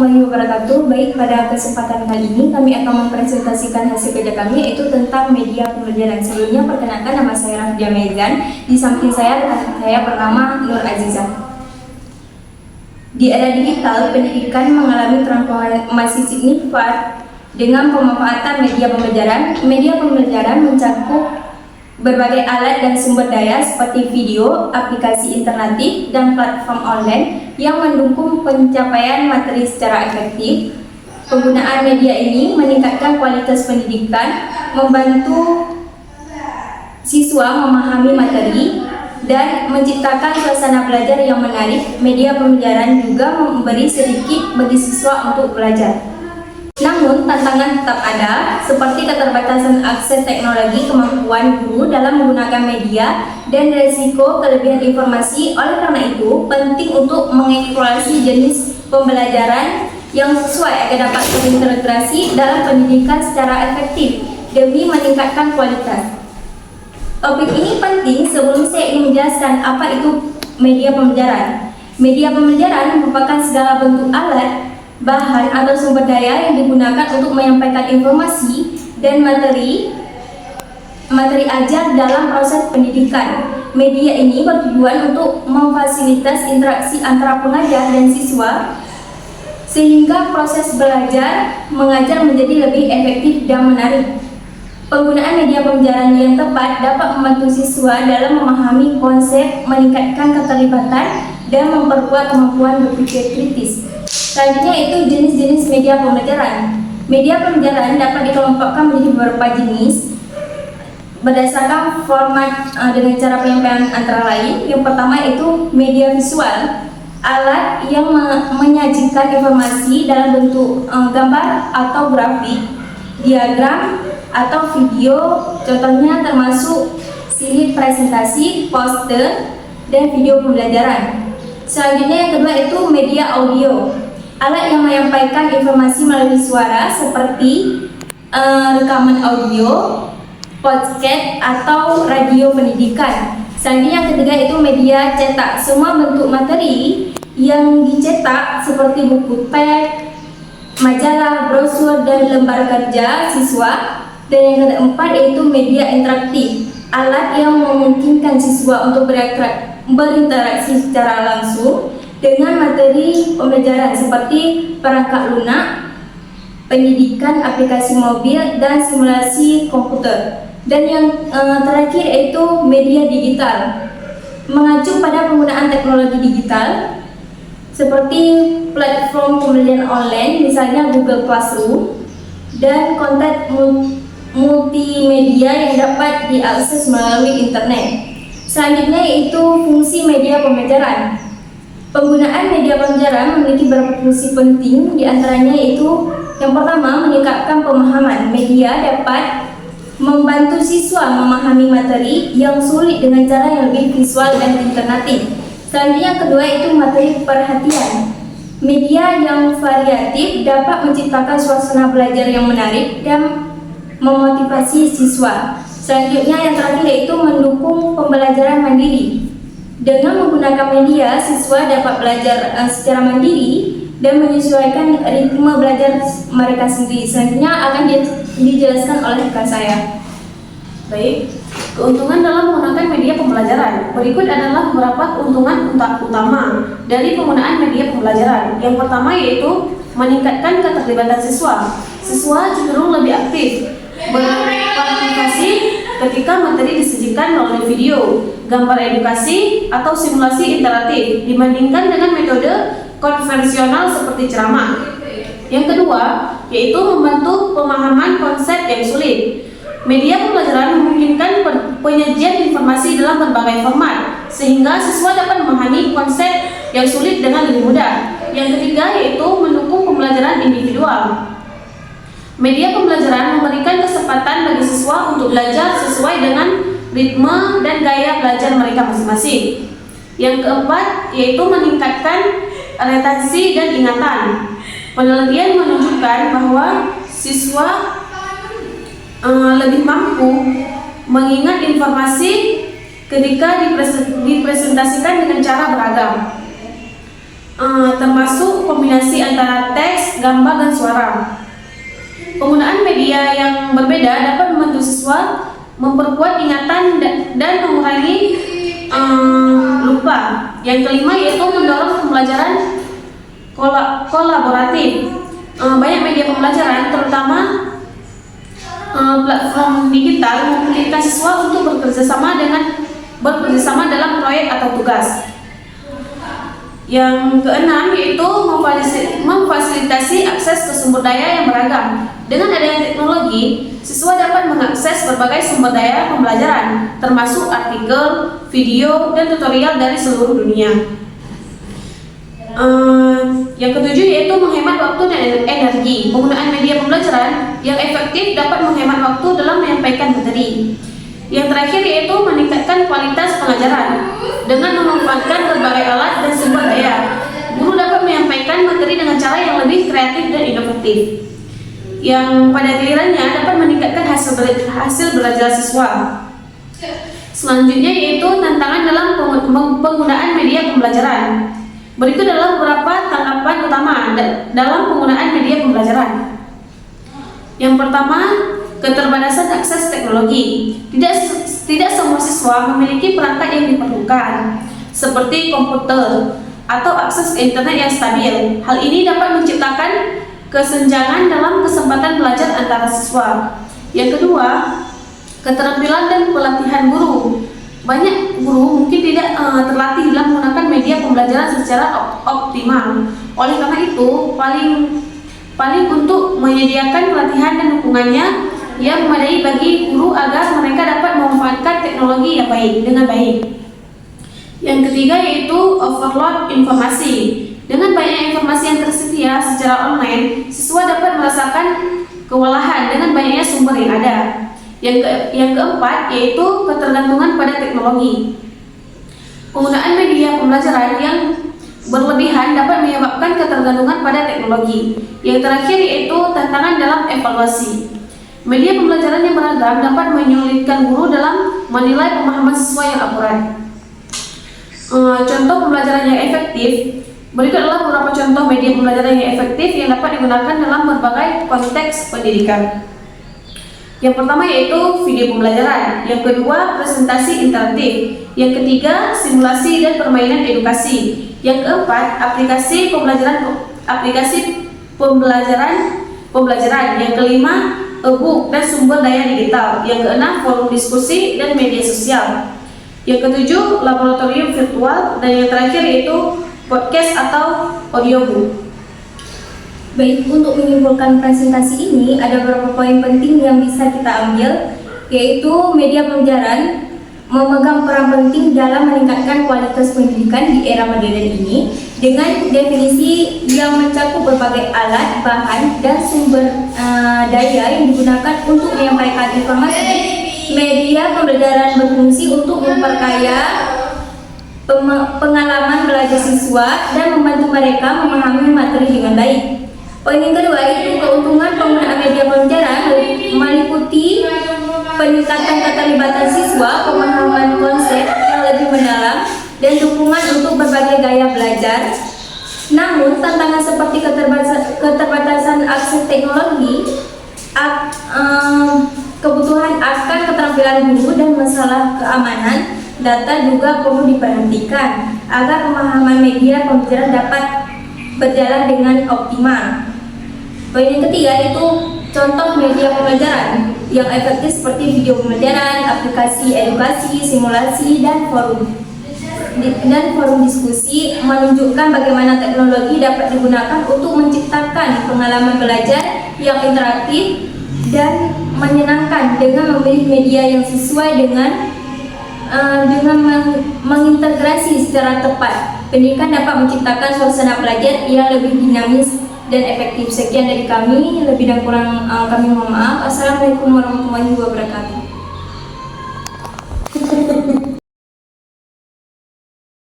warahmatullahi wabarakatuh. Baik, pada kesempatan kali ini kami akan mempresentasikan hasil kerja kami, yaitu tentang media pembelajaran. Sebelumnya perkenalkan, nama saya Rafdia Mezan. Di samping saya rekan saya bernama Nur Azizah. Di era digital, pendidikan mengalami transformasi signifikan dengan pemanfaatan media pembelajaran. Media pembelajaran mencakup berbagai alat dan sumber daya seperti video, aplikasi interaktif, dan platform online yang mendukung pencapaian materi secara efektif. Penggunaan media ini meningkatkan kualitas pendidikan, membantu siswa memahami materi, dan menciptakan suasana belajar yang menarik. Media pembelajaran juga memberi sedikit bagi siswa untuk belajar. Namun, tantangan tetap ada, seperti keterbatasan akses teknologi, kemampuan guru dalam menggunakan media, dan risiko kelebihan informasi. Oleh karena itu, penting untuk mengeksplorasi jenis pembelajaran yang sesuai agar dapat terintegrasi dalam pendidikan secara efektif demi meningkatkan kualitas. Topik ini penting sebelum saya ingin menjelaskan apa itu media pembelajaran. Media pembelajaran merupakan segala bentuk alat, bahan atau sumber daya yang digunakan untuk menyampaikan informasi dan materi ajar dalam proses pendidikan. Media ini bertujuan untuk memfasilitas interaksi antara pengajar dan siswa sehingga proses belajar mengajar menjadi lebih efektif dan menarik. Penggunaan media pembelajaran yang tepat dapat membantu siswa dalam memahami konsep, meningkatkan keterlibatan, dan memperkuat kemampuan berpikir kritis. Selanjutnya itu jenis-jenis media pembelajaran. Media pembelajaran dapat dikelompokkan menjadi beberapa jenis berdasarkan format dengan cara penyampaian antara lain. Yang pertama itu media visual, alat yang menyajikan informasi dalam bentuk gambar atau grafik, diagram atau video, contohnya termasuk slide presentasi, poster, dan video pembelajaran. Selanjutnya yang kedua itu media audio, alat yang menyampaikan informasi melalui suara seperti rekaman audio, podcast, atau radio pendidikan. Selanjutnya yang ketiga itu media cetak, semua bentuk materi yang dicetak seperti buku teks, majalah, brosur, dan lembar kerja siswa. Dan yang keempat yaitu media interaktif, alat yang memungkinkan siswa untuk berinteraksi secara langsung dengan materi pembelajaran seperti perangkat lunak, pendidikan, aplikasi mobil, dan simulasi komputer. Dan yang terakhir yaitu media digital, mengacu pada penggunaan teknologi digital seperti platform pembelajaran online, misalnya Google Classroom, dan konten multimedia yang dapat diakses melalui internet. Selanjutnya yaitu fungsi media pembelajaran. Penggunaan media pembelajaran memiliki beberapa fungsi penting, diantaranya yaitu yang pertama, meningkatkan pemahaman. Media dapat membantu siswa memahami materi yang sulit dengan cara yang lebih visual dan alternatif. Selanjutnya yang kedua itu materi perhatian. Media yang variatif dapat menciptakan suasana belajar yang menarik dan memotivasi siswa. Selanjutnya yang terakhir yaitu mendukung pembelajaran mandiri. Dengan menggunakan media, siswa dapat belajar secara mandiri dan menyesuaikan ritme belajar mereka sendiri. Selanjutnya akan dijelaskan oleh rekan saya. Baik, keuntungan dalam menggunakan media pembelajaran. Berikut adalah beberapa keuntungan utama dari penggunaan media pembelajaran. Yang pertama yaitu meningkatkan keterlibatan siswa. Siswa cenderung lebih aktif berpartisipasi ketika materi disajikan melalui video, gambar edukasi, atau simulasi interaktif dibandingkan dengan metode konvensional seperti ceramah. Yang kedua yaitu membantu pemahaman konsep yang sulit. Media pembelajaran memungkinkan penyajian informasi dalam berbagai format sehingga siswa dapat memahami konsep yang sulit dengan lebih mudah. Yang ketiga yaitu mendukung pembelajaran individual. Media pembelajaran memberikan kesempatan bagi siswa untuk belajar sesuai dengan ritme dan gaya belajar mereka masing-masing. Yang keempat yaitu meningkatkan retensi dan ingatan. Penelitian menunjukkan bahwa siswa lebih mampu mengingat informasi ketika dipresentasikan dengan cara beragam. termasuk kombinasi antara teks, gambar, dan suara. Penggunaan media yang berbeda dapat membantu siswa memperkuat ingatan dan mengurangi lupa. Yang kelima yaitu mendorong pembelajaran kolaboratif. Banyak media pembelajaran, terutama platform digital, memungkinkan siswa untuk bekerja sama dalam proyek atau tugas. Yang keenam yaitu memfasilitasi akses ke sumber daya yang beragam. Dengan adanya teknologi, siswa dapat mengakses berbagai sumber daya pembelajaran, termasuk artikel, video, dan tutorial dari seluruh dunia. Yang ketujuh yaitu menghemat waktu dan energi. Penggunaan media pembelajaran yang efektif dapat menghemat waktu dalam menyampaikan materi. Yang terakhir yaitu meningkatkan kualitas pengajaran dengan memanfaatkan berbagai alat dan sumber daya. Guru dapat menyampaikan materi dengan cara yang lebih kreatif dan inovatif, yang pada gilirannya dapat meningkatkan hasil belajar siswa. Selanjutnya yaitu tantangan dalam penggunaan media pembelajaran. Berikut adalah beberapa tanggapan utama dalam penggunaan media pembelajaran. Yang pertama, keterbatasan akses teknologi. Tidak semua siswa memiliki perangkat yang diperlukan, seperti komputer atau akses internet yang stabil. Hal ini dapat menciptakan kesenjangan dalam kesempatan belajar antara siswa. Yang kedua, keterampilan dan pelatihan guru. Banyak guru mungkin tidak terlatih dalam menggunakan media pembelajaran secara optimal. Oleh karena itu, paling untuk menyediakan pelatihan dan dukungannya yang memadai bagi guru agar mereka dapat memanfaatkan teknologi yang dengan baik. Yang ketiga yaitu overload informasi. Dengan banyaknya informasi yang tersedia secara online, siswa dapat merasakan kewalahan dengan banyaknya sumber yang ada. Yang keempat yaitu ketergantungan pada teknologi. Penggunaan media pembelajaran yang berlebihan dapat menyebabkan ketergantungan pada teknologi. Yang terakhir yaitu tantangan dalam evaluasi. Media pembelajaran yang beragam dapat menyulitkan guru dalam menilai pemahaman siswa yang akurat. Contoh pembelajaran yang efektif. Berikut adalah beberapa contoh media pembelajaran yang efektif yang dapat digunakan dalam berbagai konteks pendidikan. Yang pertama yaitu video pembelajaran. Yang kedua, presentasi interaktif. Yang ketiga, simulasi dan permainan edukasi. Yang keempat, aplikasi pembelajaran. Yang kelima, e-book dan sumber daya digital. Yang keenam, forum diskusi dan media sosial. Yang ketujuh, laboratorium virtual. Dan yang terakhir yaitu podcast atau audiobook. Baik, untuk menyimpulkan presentasi ini ada beberapa poin penting yang bisa kita ambil, yaitu media pembelajaran memegang peran penting dalam meningkatkan kualitas pendidikan di era modern ini dengan definisi yang mencakup berbagai alat, bahan, dan sumber daya yang digunakan untuk menyampaikan informasi. Media pembelajaran berfungsi untuk memperkaya pengalaman belajar siswa dan membantu mereka memahami materi dengan baik. Poin yang kedua itu keuntungan penggunaan media pembelajaran meliputi peningkatan keterlibatan siswa, pemahaman konsep yang lebih mendalam, dan dukungan untuk berbagai gaya belajar. Namun, tantangan seperti keterbatasan akses teknologi, kebutuhan akan keterampilan guru, dan masalah keamanan data juga perlu diperhatikan agar pemahaman media pembelajaran dapat berjalan dengan optimal. Poin yang ketiga itu contoh media pembelajaran yang efektif seperti video pembelajaran, aplikasi edukasi, simulasi, dan forum diskusi menunjukkan bagaimana teknologi dapat digunakan untuk menciptakan pengalaman belajar yang interaktif dan menyenangkan dengan memilih media yang sesuai dengan mengintegrasi secara tepat. Pendidikan dapat menciptakan suasana belajar yang lebih dinamis dan efektif. Sekian dari kami, lebih dan kurang kami mohon maaf. Assalamualaikum warahmatullahi wabarakatuh.